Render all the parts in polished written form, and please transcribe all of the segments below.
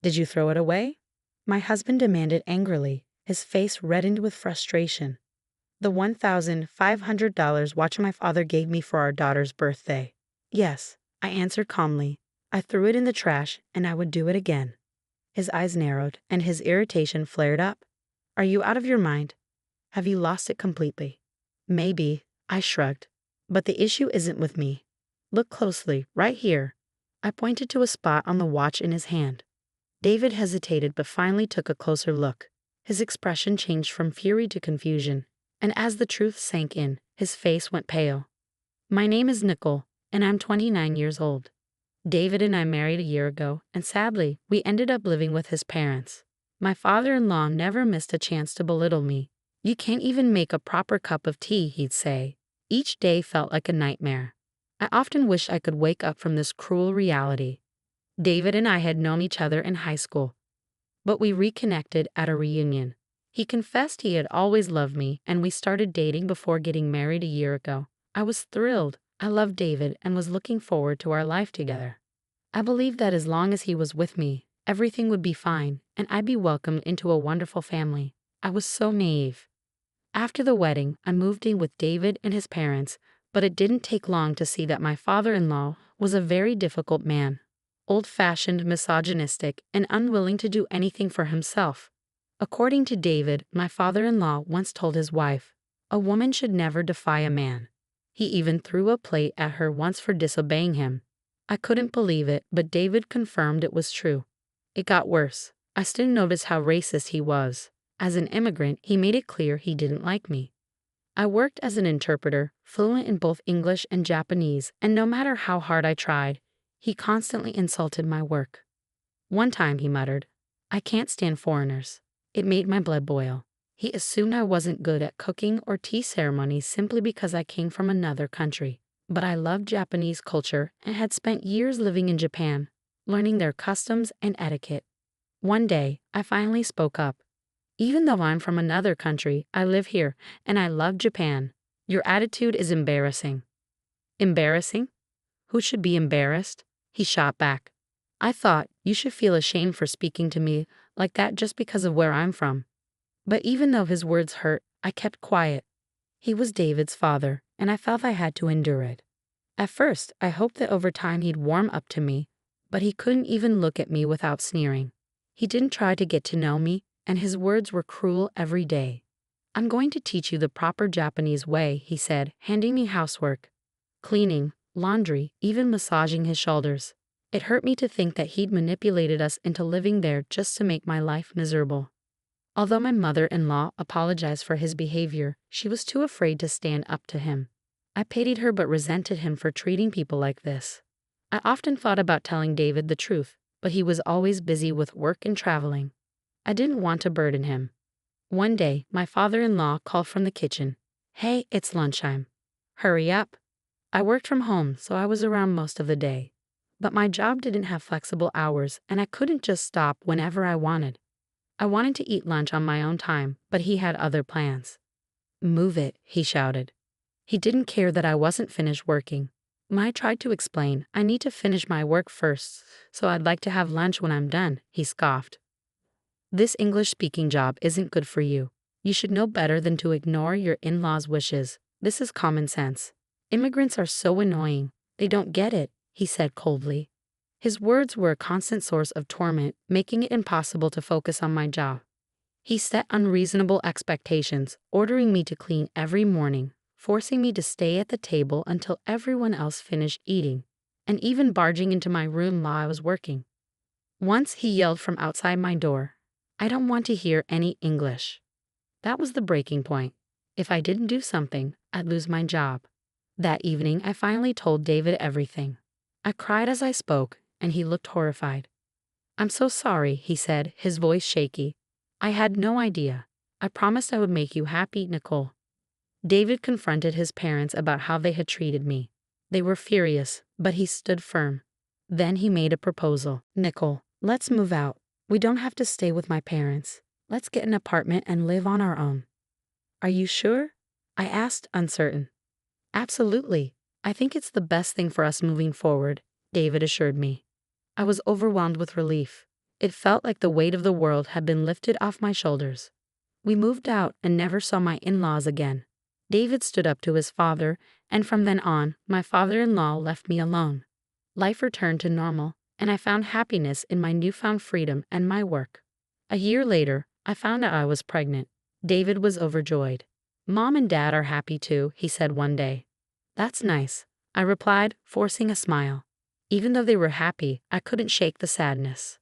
Did you throw it away? My husband demanded angrily, his face reddened with frustration. The $1,500 watch my father gave me for our daughter's birthday. Yes, I answered calmly. I threw it in the trash, and I would do it again. His eyes narrowed, and his irritation flared up. Are you out of your mind? Have you lost it completely? Maybe, I shrugged. But the issue isn't with me. Look closely, right here. I pointed to a spot on the watch in his hand. David hesitated but finally took a closer look. His expression changed from fury to confusion, and as the truth sank in, his face went pale. My name is Nicole, and I'm 29 years old. David and I married a year ago, and sadly, we ended up living with his parents. My father-in-law never missed a chance to belittle me. You can't even make a proper cup of tea, he'd say. Each day felt like a nightmare. I often wished I could wake up from this cruel reality. David and I had known each other in high school, but we reconnected at a reunion. He confessed he had always loved me, and we started dating before getting married a year ago. I was thrilled. I loved David and was looking forward to our life together. I believed that as long as he was with me, everything would be fine, and I'd be welcomed into a wonderful family. I was so naive. After the wedding, I moved in with David and his parents, but it didn't take long to see that my father-in-law was a very difficult man. Old-fashioned, misogynistic, and unwilling to do anything for himself. According to David, my father-in-law once told his wife, a woman should never defy a man. He even threw a plate at her once for disobeying him. I couldn't believe it, but David confirmed it was true. It got worse. I soon noticed how racist he was. As an immigrant, he made it clear he didn't like me. I worked as an interpreter, fluent in both English and Japanese, and no matter how hard I tried, he constantly insulted my work. One time he muttered, I can't stand foreigners. It made my blood boil. He assumed I wasn't good at cooking or tea ceremonies simply because I came from another country. But I loved Japanese culture and had spent years living in Japan, learning their customs and etiquette. One day, I finally spoke up. Even though I'm from another country, I live here, and I love Japan. Your attitude is embarrassing. Embarrassing? Who should be embarrassed? He shot back. I thought you should feel ashamed for speaking to me like that just because of where I'm from. But even though his words hurt, I kept quiet. He was David's father, and I felt I had to endure it. At first, I hoped that over time he'd warm up to me, but he couldn't even look at me without sneering. He didn't try to get to know me, and his words were cruel every day. I'm going to teach you the proper Japanese way, he said, handing me housework. Cleaning, laundry, even massaging his shoulders. It hurt me to think that he'd manipulated us into living there just to make my life miserable. Although my mother-in-law apologized for his behavior, she was too afraid to stand up to him. I pitied her but resented him for treating people like this. I often thought about telling David the truth, but he was always busy with work and traveling. I didn't want to burden him. One day, my father-in-law called from the kitchen. Hey, it's lunchtime. Hurry up. I worked from home, so I was around most of the day. But my job didn't have flexible hours, and I couldn't just stop whenever I wanted. I wanted to eat lunch on my own time, but he had other plans. Move it, he shouted. He didn't care that I wasn't finished working. When I tried to explain, I need to finish my work first, so I'd like to have lunch when I'm done, he scoffed. This English-speaking job isn't good for you. You should know better than to ignore your in-laws' wishes. This is common sense. Immigrants are so annoying. They don't get it, he said coldly. His words were a constant source of torment, making it impossible to focus on my job. He set unreasonable expectations, ordering me to clean every morning, forcing me to stay at the table until everyone else finished eating, and even barging into my room while I was working. Once he yelled from outside my door, I don't want to hear any English. That was the breaking point. If I didn't do something, I'd lose my job. That evening, I finally told David everything. I cried as I spoke, and he looked horrified. I'm so sorry, he said, his voice shaky. I had no idea. I promised I would make you happy, Nicole. David confronted his parents about how they had treated me. They were furious, but he stood firm. Then he made a proposal. Nicole, let's move out. We don't have to stay with my parents. Let's get an apartment and live on our own. Are you sure? I asked, uncertain. Absolutely. I think it's the best thing for us moving forward, David assured me. I was overwhelmed with relief. It felt like the weight of the world had been lifted off my shoulders. We moved out and never saw my in-laws again. David stood up to his father, and from then on, my father-in-law left me alone. Life returned to normal, and I found happiness in my newfound freedom and my work. A year later, I found out I was pregnant. David was overjoyed. "Mom and Dad are happy too," he said one day. "That's nice," I replied, forcing a smile. Even though they were happy, I couldn't shake the sadness.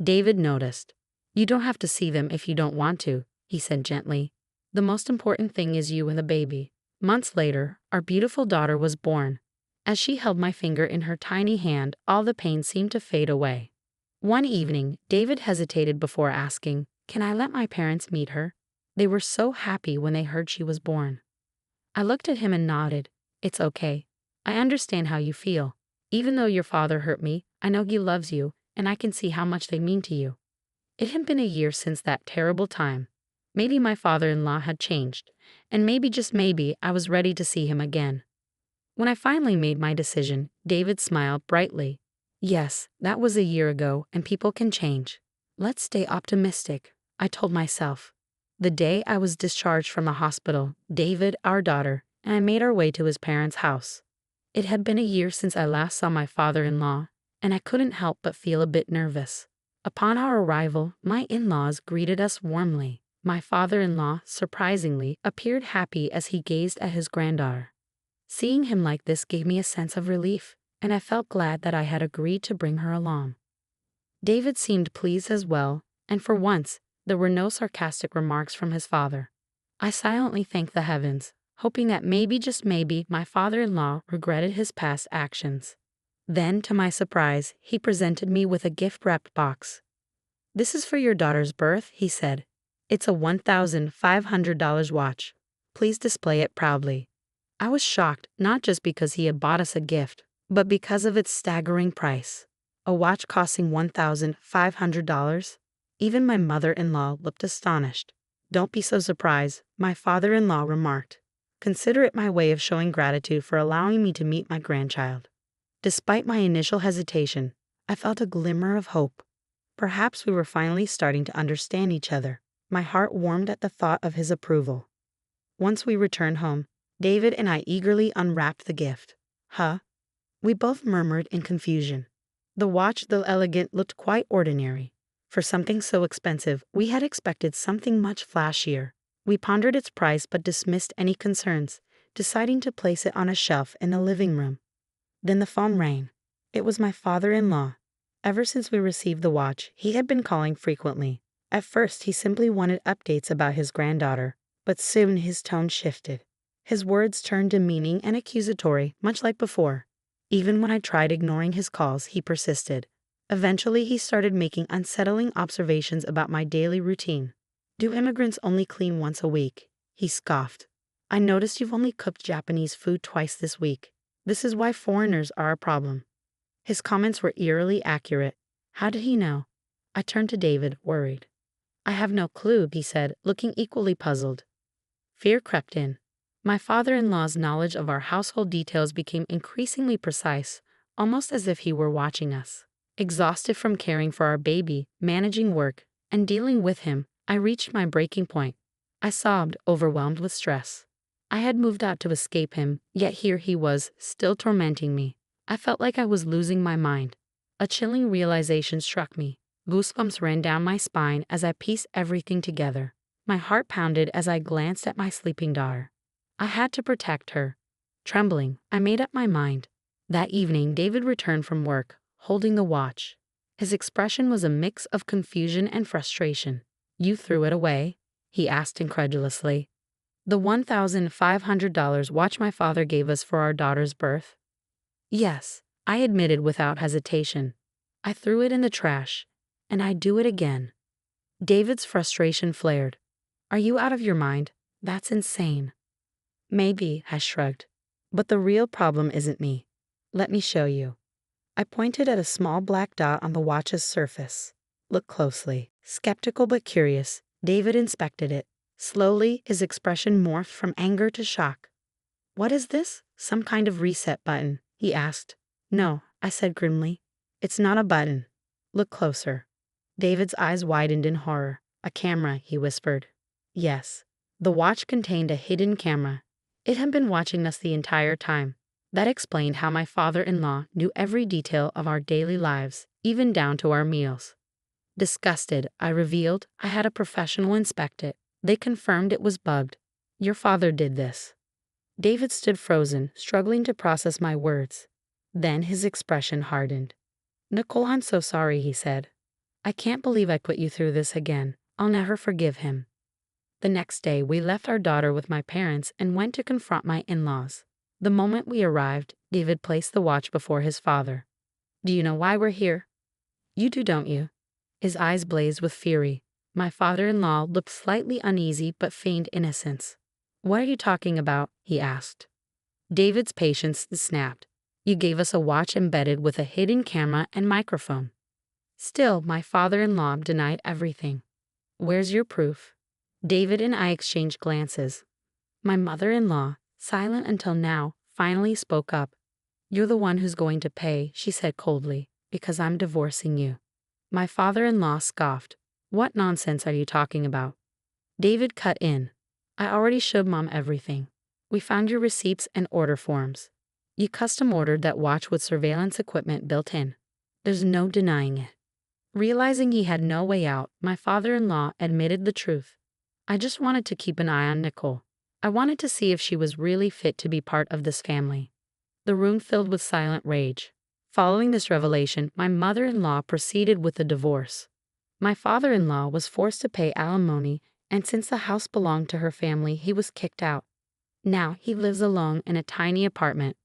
David noticed. "You don't have to see them if you don't want to," he said gently. "The most important thing is you and the baby." Months later, our beautiful daughter was born. As she held my finger in her tiny hand, all the pain seemed to fade away. One evening, David hesitated before asking, "Can I let my parents meet her?" They were so happy when they heard she was born. I looked at him and nodded. "It's okay. I understand how you feel. Even though your father hurt me, I know he loves you, and I can see how much they mean to you." It had been a year since that terrible time. Maybe my father-in-law had changed, and maybe, just maybe, I was ready to see him again. When I finally made my decision, David smiled brightly. "Yes, that was a year ago, and people can change. Let's stay optimistic," I told myself. The day I was discharged from the hospital, David, our daughter, and I made our way to his parents' house. It had been a year since I last saw my father-in-law, and I couldn't help but feel a bit nervous. Upon our arrival, my in-laws greeted us warmly. My father-in-law, surprisingly, appeared happy as he gazed at his granddaughter. Seeing him like this gave me a sense of relief, and I felt glad that I had agreed to bring her along. David seemed pleased as well, and for once, there were no sarcastic remarks from his father. I silently thanked the heavens, hoping that maybe, just maybe, my father-in-law regretted his past actions. Then, to my surprise, he presented me with a gift-wrapped box. "This is for your daughter's birth," he said. "It's a $1,500 watch. Please display it proudly." I was shocked, not just because he had bought us a gift, but because of its staggering price. A watch costing $1,500? Even my mother-in-law looked astonished. "Don't be so surprised," my father-in-law remarked. "Consider it my way of showing gratitude for allowing me to meet my grandchild." Despite my initial hesitation, I felt a glimmer of hope. Perhaps we were finally starting to understand each other. My heart warmed at the thought of his approval. Once we returned home, David and I eagerly unwrapped the gift. "Huh?" we both murmured in confusion. The watch, though elegant, looked quite ordinary. For something so expensive, we had expected something much flashier. We pondered its price but dismissed any concerns, deciding to place it on a shelf in the living room. Then the phone rang. It was my father-in-law. Ever since we received the watch, he had been calling frequently. At first, he simply wanted updates about his granddaughter, but soon his tone shifted. His words turned demeaning and accusatory, much like before. Even when I tried ignoring his calls, he persisted. Eventually, he started making unsettling observations about my daily routine. "Do immigrants only clean once a week?" he scoffed. "I noticed you've only cooked Japanese food twice this week. This is why foreigners are a problem." His comments were eerily accurate. How did he know? I turned to David, worried. "I have no clue," he said, looking equally puzzled. Fear crept in. My father-in-law's knowledge of our household details became increasingly precise, almost as if he were watching us. Exhausted from caring for our baby, managing work, and dealing with him, I reached my breaking point. I sobbed, overwhelmed with stress. I had moved out to escape him, yet here he was, still tormenting me. I felt like I was losing my mind. A chilling realization struck me. Goosebumps ran down my spine as I pieced everything together. My heart pounded as I glanced at my sleeping daughter. I had to protect her. Trembling, I made up my mind. That evening, David returned from work, holding the watch. His expression was a mix of confusion and frustration. "You threw it away?" he asked incredulously. "The $1,500 watch my father gave us for our daughter's birth?" "Yes," I admitted without hesitation. "I threw it in the trash, and I'd do it again." David's frustration flared. "Are you out of your mind? That's insane." "Maybe," I shrugged. "But the real problem isn't me. Let me show you." I pointed at a small black dot on the watch's surface. "Look closely." Skeptical but curious, David inspected it. Slowly, his expression morphed from anger to shock. "What is this? Some kind of reset button?" he asked. "No," I said grimly. "It's not a button. Look closer." David's eyes widened in horror. A camera, he whispered. Yes. The watch contained a hidden camera. It had been watching us the entire time. That explained how my father-in-law knew every detail of our daily lives, even down to our meals. Disgusted, I revealed I had a professional inspect it. They confirmed it was bugged. Your father did this. David stood frozen, struggling to process my words. Then his expression hardened. Nicole, I'm so sorry, he said. I can't believe I put you through this again. I'll never forgive him. The next day, we left our daughter with my parents and went to confront my in-laws. The moment we arrived, David placed the watch before his father. Do you know why we're here? You do, don't you? His eyes blazed with fury. My father-in-law looked slightly uneasy but feigned innocence. What are you talking about? He asked. David's patience snapped. You gave us a watch embedded with a hidden camera and microphone. Still, my father-in-law denied everything. Where's your proof? David and I exchanged glances. My mother-in-law, silent until now, finally spoke up. You're the one who's going to pay, she said coldly, because I'm divorcing you. My father-in-law scoffed. What nonsense are you talking about? David cut in. I already showed Mom everything. We found your receipts and order forms. You custom ordered that watch with surveillance equipment built in. There's no denying it. Realizing he had no way out, my father-in-law admitted the truth. I just wanted to keep an eye on Nicole. I wanted to see if she was really fit to be part of this family. The room filled with silent rage. Following this revelation, my mother-in-law proceeded with the divorce. My father-in-law was forced to pay alimony, and since the house belonged to her family, he was kicked out. Now he lives alone in a tiny apartment.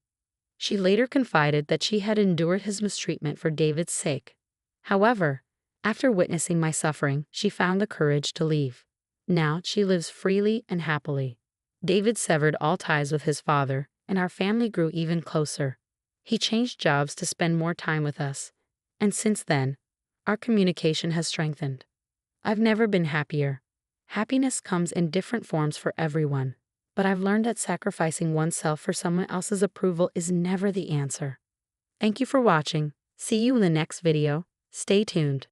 She later confided that she had endured his mistreatment for David's sake. However, after witnessing my suffering, she found the courage to leave. Now she lives freely and happily. David severed all ties with his father, and our family grew even closer. He changed jobs to spend more time with us, and since then, our communication has strengthened. I've never been happier. Happiness comes in different forms for everyone, but I've learned that sacrificing oneself for someone else's approval is never the answer. Thank you for watching. See you in the next video. Stay tuned.